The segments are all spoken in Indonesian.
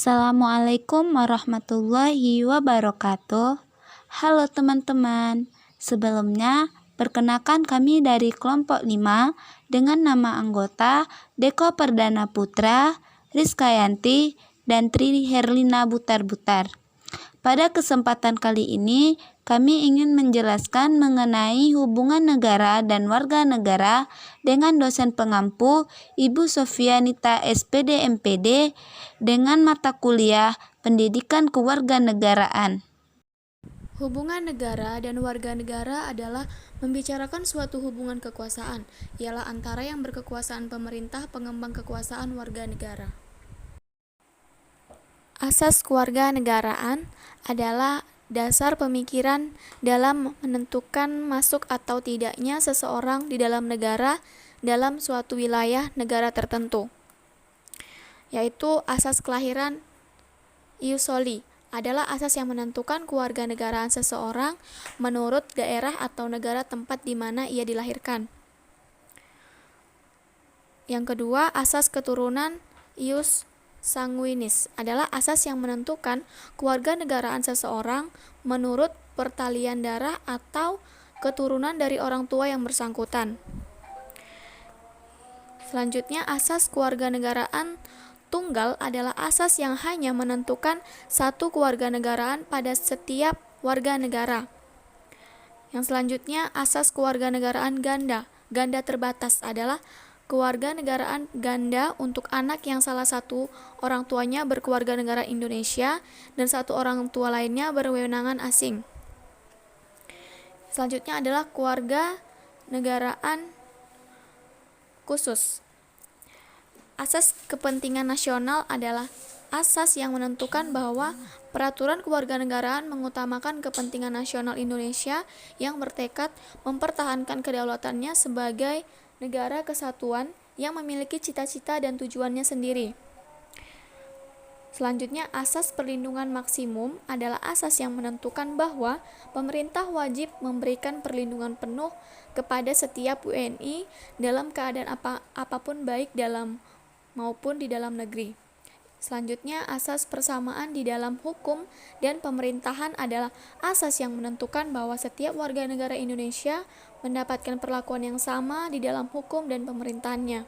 Assalamualaikum warahmatullahi wabarakatuh. Halo teman-teman, sebelumnya perkenalkan kami dari kelompok 5 dengan nama anggota Deko Perdana Putra, Rizkayanti, dan Tri Herlina Butar-Butar. Pada kesempatan kali ini, kami ingin menjelaskan mengenai hubungan negara dan warga negara dengan dosen pengampu Ibu Sofianita SPD MPD dengan mata kuliah Pendidikan Kewarganegaraan. Hubungan negara dan warga negara adalah membicarakan suatu hubungan kekuasaan, ialah antara yang berkekuasaan pemerintah pengembang kekuasaan warga negara. Asas kewarganegaraan adalah dasar pemikiran dalam menentukan masuk atau tidaknya seseorang di dalam negara dalam suatu wilayah negara tertentu, yaitu asas kelahiran ius soli adalah asas yang menentukan kewarganegaraan seseorang menurut daerah atau negara tempat di mana ia dilahirkan. Yang kedua, asas keturunan ius sanguinis adalah asas yang menentukan kewarganegaraan seseorang menurut pertalian darah atau keturunan dari orang tua yang bersangkutan. Selanjutnya, asas kewarganegaraan tunggal adalah asas yang hanya menentukan satu kewarganegaraan pada setiap warga negara. Yang selanjutnya, asas kewarganegaraan ganda. Ganda terbatas adalah kewarganegaraan ganda untuk anak yang salah satu orang tuanya berkewarganegaraan Indonesia dan satu orang tua lainnya berwewenangan asing. Selanjutnya adalah kewarganegaraan khusus. Asas kepentingan nasional adalah asas yang menentukan bahwa peraturan kewarganegaraan mengutamakan kepentingan nasional Indonesia yang bertekad mempertahankan kedaulatannya sebagai negara kesatuan yang memiliki cita-cita dan tujuannya sendiri. Selanjutnya, asas perlindungan maksimum adalah asas yang menentukan bahwa pemerintah wajib memberikan perlindungan penuh kepada setiap WNI dalam keadaan apapun baik dalam maupun di dalam negeri. Selanjutnya, asas persamaan di dalam hukum dan pemerintahan adalah asas yang menentukan bahwa setiap warga negara Indonesia mendapatkan perlakuan yang sama di dalam hukum dan pemerintahannya.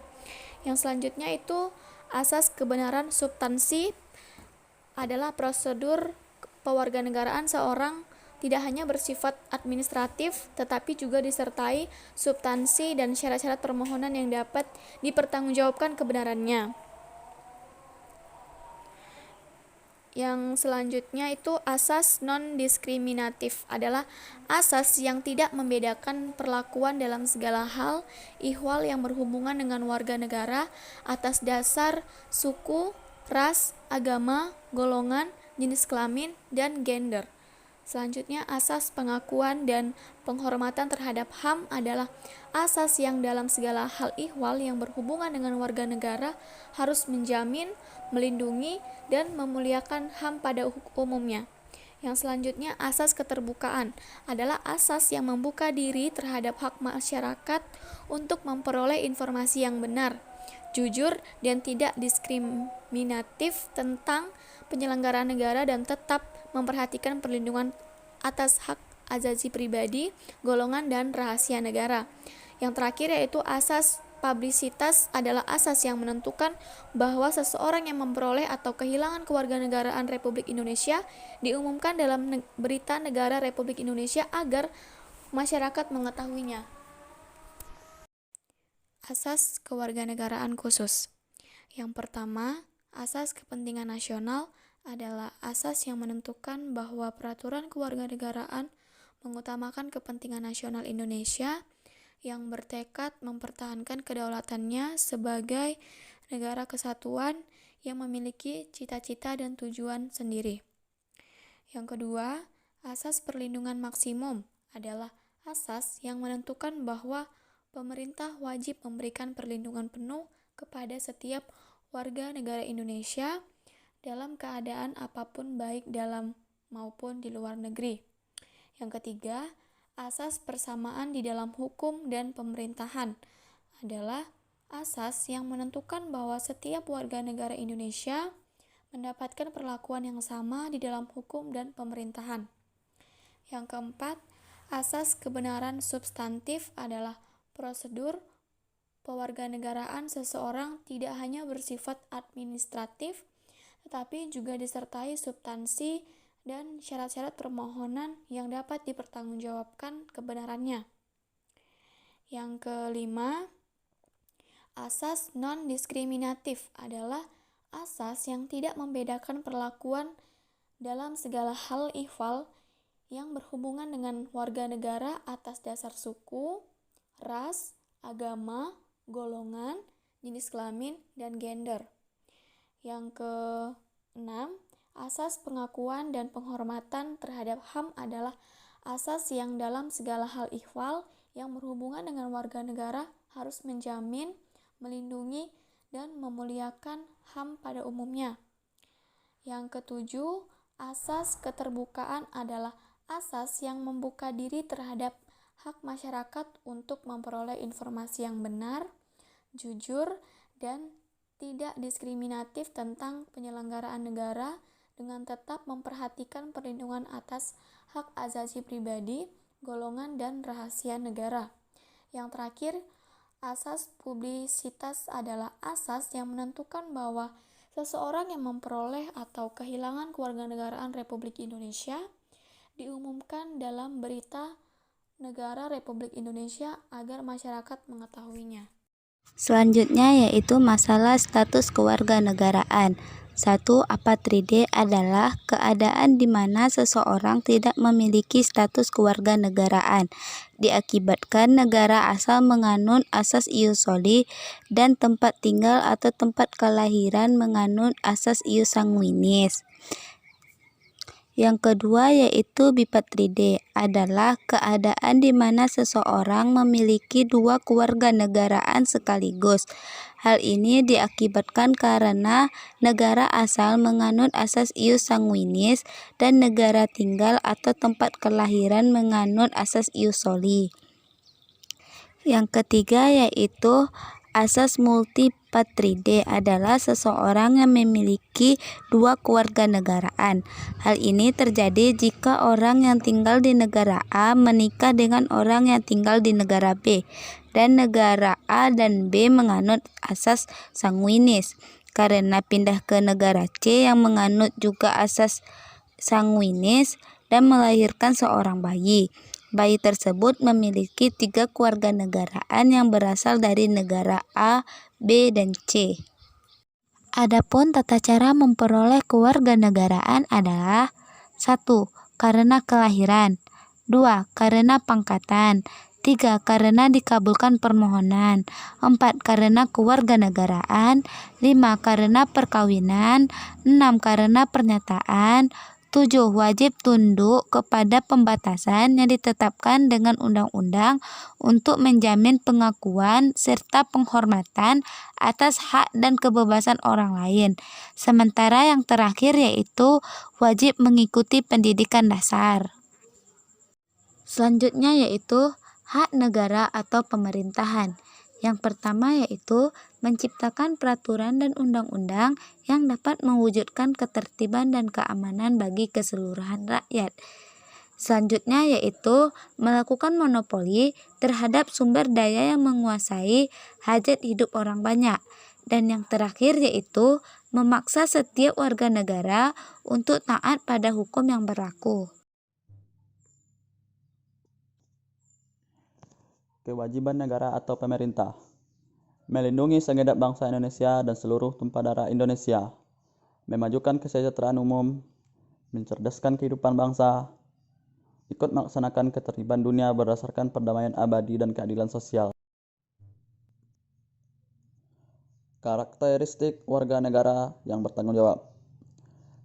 Yang selanjutnya itu asas kebenaran substansi adalah prosedur pewarganegaraan seorang tidak hanya bersifat administratif, tetapi juga disertai substansi dan syarat-syarat permohonan yang dapat dipertanggungjawabkan kebenarannya. Yang selanjutnya itu asas non-diskriminatif adalah asas yang tidak membedakan perlakuan dalam segala hal ihwal yang berhubungan dengan warga negara atas dasar suku, ras, agama, golongan, jenis kelamin, dan gender. Selanjutnya, asas pengakuan dan penghormatan terhadap HAM adalah asas yang dalam segala hal ihwal yang berhubungan dengan warga negara harus menjamin, melindungi, dan memuliakan HAM pada umumnya. Yang selanjutnya, asas keterbukaan adalah asas yang membuka diri terhadap hak masyarakat untuk memperoleh informasi yang benar, jujur, dan tidak diskriminatif tentang penyelenggaraan negara dan tetap memperhatikan perlindungan atas hak asasi pribadi, golongan, dan rahasia negara. Yang terakhir yaitu asas publisitas adalah asas yang menentukan bahwa seseorang yang memperoleh atau kehilangan kewarganegaraan Republik Indonesia diumumkan dalam berita negara Republik Indonesia agar masyarakat mengetahuinya. Asas kewarganegaraan khusus. Yang pertama, asas kepentingan nasional adalah asas yang menentukan bahwa peraturan kewarganegaraan mengutamakan kepentingan nasional Indonesia yang bertekad mempertahankan kedaulatannya sebagai negara kesatuan yang memiliki cita-cita dan tujuan sendiri. Yang kedua, asas perlindungan maksimum adalah asas yang menentukan bahwa pemerintah wajib memberikan perlindungan penuh kepada setiap warga negara Indonesia dalam keadaan apapun baik dalam maupun di luar negeri. Yang ketiga, asas persamaan di dalam hukum dan pemerintahan adalah asas yang menentukan bahwa setiap warga negara Indonesia mendapatkan perlakuan yang sama di dalam hukum dan pemerintahan. Yang keempat, asas kebenaran substantif adalah prosedur pewarganegaraan seseorang tidak hanya bersifat administratif, tetapi juga disertai substansi dan syarat-syarat permohonan yang dapat dipertanggungjawabkan kebenarannya. Yang kelima, asas non-diskriminatif adalah asas yang tidak membedakan perlakuan dalam segala hal ihwal yang berhubungan dengan warga negara atas dasar suku, ras, agama, golongan, jenis kelamin, dan gender. Yang keenam, asas pengakuan dan penghormatan terhadap HAM adalah asas yang dalam segala hal ihwal yang berhubungan dengan warga negara harus menjamin, melindungi, dan memuliakan HAM pada umumnya. Yang ketujuh, asas keterbukaan adalah asas yang membuka diri terhadap hak masyarakat untuk memperoleh informasi yang benar, jujur, dan tidak diskriminatif tentang penyelenggaraan negara dengan tetap memperhatikan perlindungan atas hak asasi pribadi, golongan, dan rahasia negara. Yang terakhir, asas publisitas adalah asas yang menentukan bahwa seseorang yang memperoleh atau kehilangan kewarganegaraan Republik Indonesia diumumkan dalam berita negara Republik Indonesia agar masyarakat mengetahuinya. Selanjutnya yaitu masalah status kewarganegaraan. 1. Apatride adalah keadaan di mana seseorang tidak memiliki status kewarganegaraan diakibatkan negara asal menganut asas ius soli dan tempat tinggal atau tempat kelahiran menganut asas ius sanguinis. Yang kedua yaitu bipatride adalah keadaan di mana seseorang memiliki dua kewarganegaraan sekaligus. Hal ini diakibatkan karena negara asal menganut asas ius sanguinis dan negara tinggal atau tempat kelahiran menganut asas ius soli. Yang ketiga yaitu asas multipatride adalah seseorang yang memiliki dua kewarganegaraan. Hal ini terjadi jika orang yang tinggal di negara A menikah dengan orang yang tinggal di negara B, dan negara A dan B menganut asas sanguinis. Karena pindah ke negara C yang menganut juga asas sanguinis dan melahirkan seorang bayi. Bayi tersebut memiliki 3 kewarganegaraan yang berasal dari negara A, B, dan C. Adapun tata cara memperoleh kewarganegaraan adalah 1. Karena kelahiran, 2. Karena pangkatan, 3. Karena dikabulkan permohonan, 4. Karena kewarganegaraan, 5. Karena perkawinan, 6. Karena pernyataan, 7. Wajib tunduk kepada pembatasan yang ditetapkan dengan undang-undang untuk menjamin pengakuan serta penghormatan atas hak dan kebebasan orang lain. Sementara yang terakhir yaitu wajib mengikuti pendidikan dasar. Selanjutnya yaitu hak negara atau pemerintahan. Yang pertama yaitu menciptakan peraturan dan undang-undang yang dapat mewujudkan ketertiban dan keamanan bagi keseluruhan rakyat. Selanjutnya yaitu melakukan monopoli terhadap sumber daya yang menguasai hajat hidup orang banyak. Dan yang terakhir yaitu memaksa setiap warga negara untuk taat pada hukum yang berlaku. Kewajiban negara atau pemerintah melindungi segenap bangsa Indonesia dan seluruh tumpah darah Indonesia, memajukan kesejahteraan umum, mencerdaskan kehidupan bangsa, ikut melaksanakan ketertiban dunia berdasarkan perdamaian abadi dan keadilan sosial. Karakteristik warga negara yang bertanggung jawab: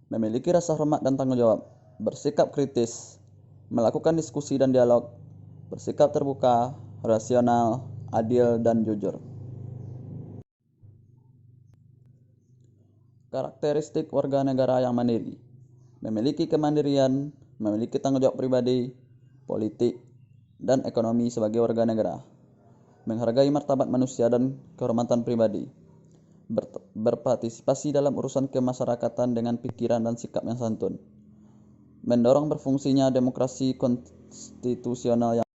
memiliki rasa hormat dan tanggung jawab, bersikap kritis, melakukan diskusi dan dialog, bersikap terbuka, rasional, adil, dan jujur. Karakteristik warga negara yang mandiri: memiliki kemandirian, memiliki tanggung jawab pribadi, politik, dan ekonomi sebagai warga negara, menghargai martabat manusia dan kehormatan pribadi, berpartisipasi dalam urusan kemasyarakatan dengan pikiran dan sikap yang santun, mendorong berfungsinya demokrasi konstitusional yang